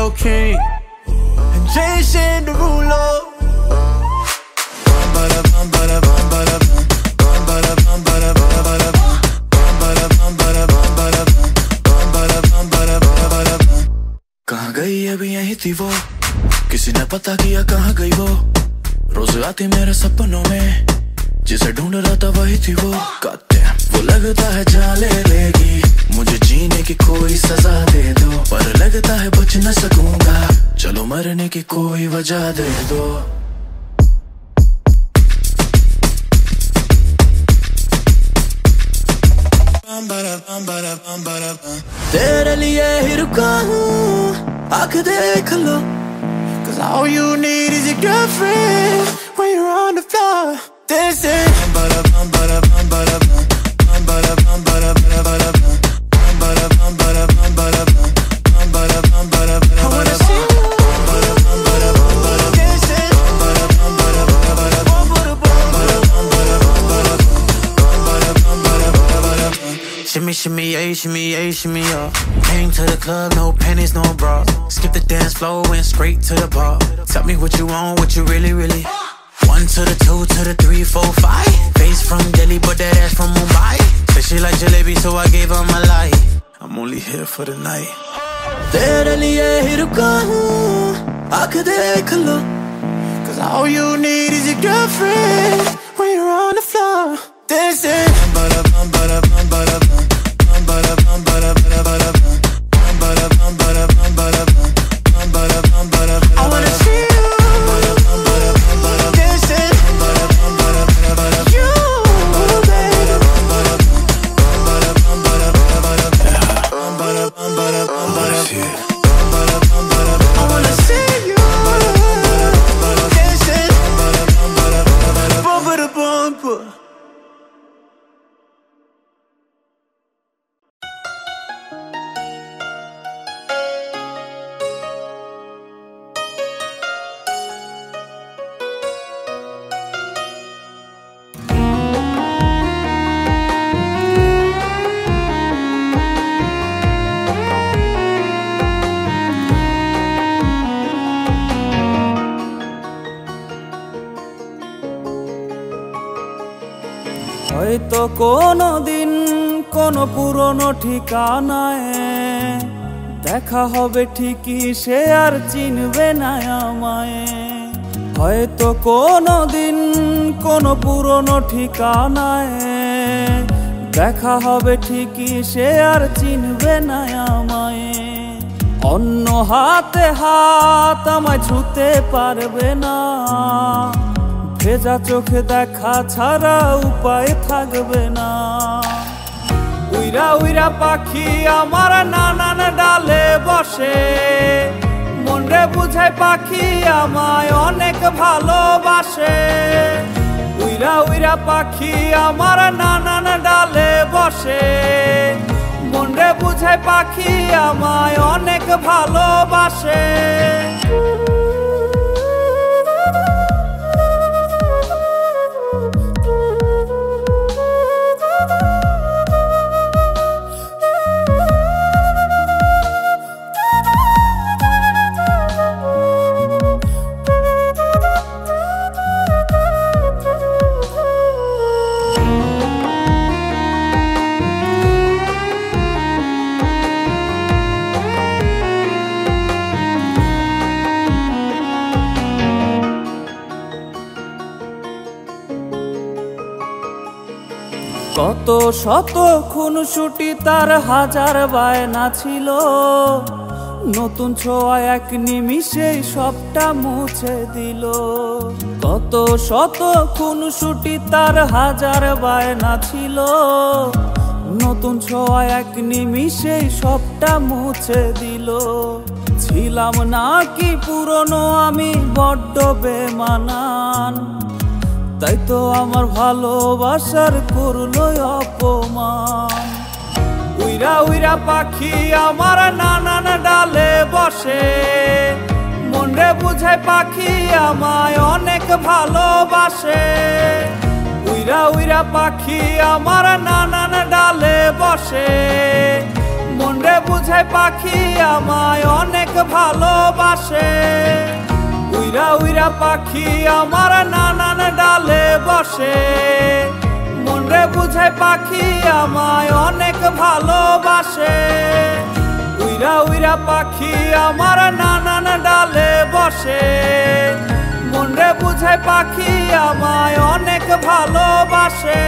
your king and Jason Derulo. कहाँ गई अभी यहीं थी वो, किसी ने पता किया कहाँ गई वो। रोज आती मेरे सपनों में, जिसे ढूंढ रहा था वही थी वो। God damn, वो लगता है जान ले लेगी मुझे, जीने की कोई सजा दे दो। पर लगता है बच न सकूंगा, चलो मरने की कोई वजह दे दो। तेरे लिए ही रुका हूँ, आँख देख लो, cause all you need is your girlfriend when you're on the floor dancing. I wanna see you dancing. Shimmy, shimmy, yeah, shimmy, yeah, shimmy, yeah. Came to the club, no panties, no bra. Skip the dance floor, went straight to the bar. Tell me what you want, what you really, really. 1 to the 2 to the 3, 4, 5. Face from Delhi, but that ass from Mumbai. Said she like jalebi, so I gave her my life. I'm only here for the night. तेरे लिए ही रुका हूँ, आँख देख लो, cause all you need is your girlfriend when you're on the floor dancing. I wanna see you dancing. You, baby. I wanna see you dancing. Bumper to bumper. হয়তো কোনো দিন কোনো পুরনো ঠিকানায় দেখা হবে ঠিকই, সে আর চিনবে না আমায়। হয়তো কোনো দিন কোনো পুরনো ঠিকানায় দেখা হবে ঠিকই, সে আর চিনবে না আমায়। অন্য হাতে হাত আমায় ছুঁতে পারবে না, ভেজা চোখে দেখা ছাড়া উপায় থাকবে না। উইরা উইরা পাখি আমার নানান ডালে বসে, মন রে বুঝায় পাখি আমায় অনেক ভালোবাসে। উইরা উইরা পাখি আমার নানান ডালে বসে, মন রে বুঝায় পাখি আমায় অনেক ভালোবাসে। কত শত খুনসুটি তার হাজার বায়না ছিল, নতুন ছোঁয়া এক নিমিষেই সবটা মুছে দিল। কত শত খুনসুটি তার হাজার বায়না ছিল, নতুন ছোঁয়া এক নিমিষেই সবটা মুছে দিল। ছিলাম নাকি পুরনো আমি বড্ড বেমানান, তাই তো আমার ভালোবাসার করলো অপমান। উইরা উইরা পাখি আমার নানান ডালে বসে, মন রে বুঝায় পাখি আমায় অনেক ভালোবাসে। উইরা উইরা পাখি আমার নানান ডালে বসে, মন রে বুঝায় বুঝায় পাখি আমায় অনেক ভালোবাসে। উইরা উইরা পাখি আমার নানান ডালে বসে। মনরে বুঝায় পাখি আমায় অনেক ভালোবাসে। উইরা উইরা পাখি আমার নানান ডালে বসে। মনরে বুঝায় পাখি আমায় অনেক ভালোবাসে।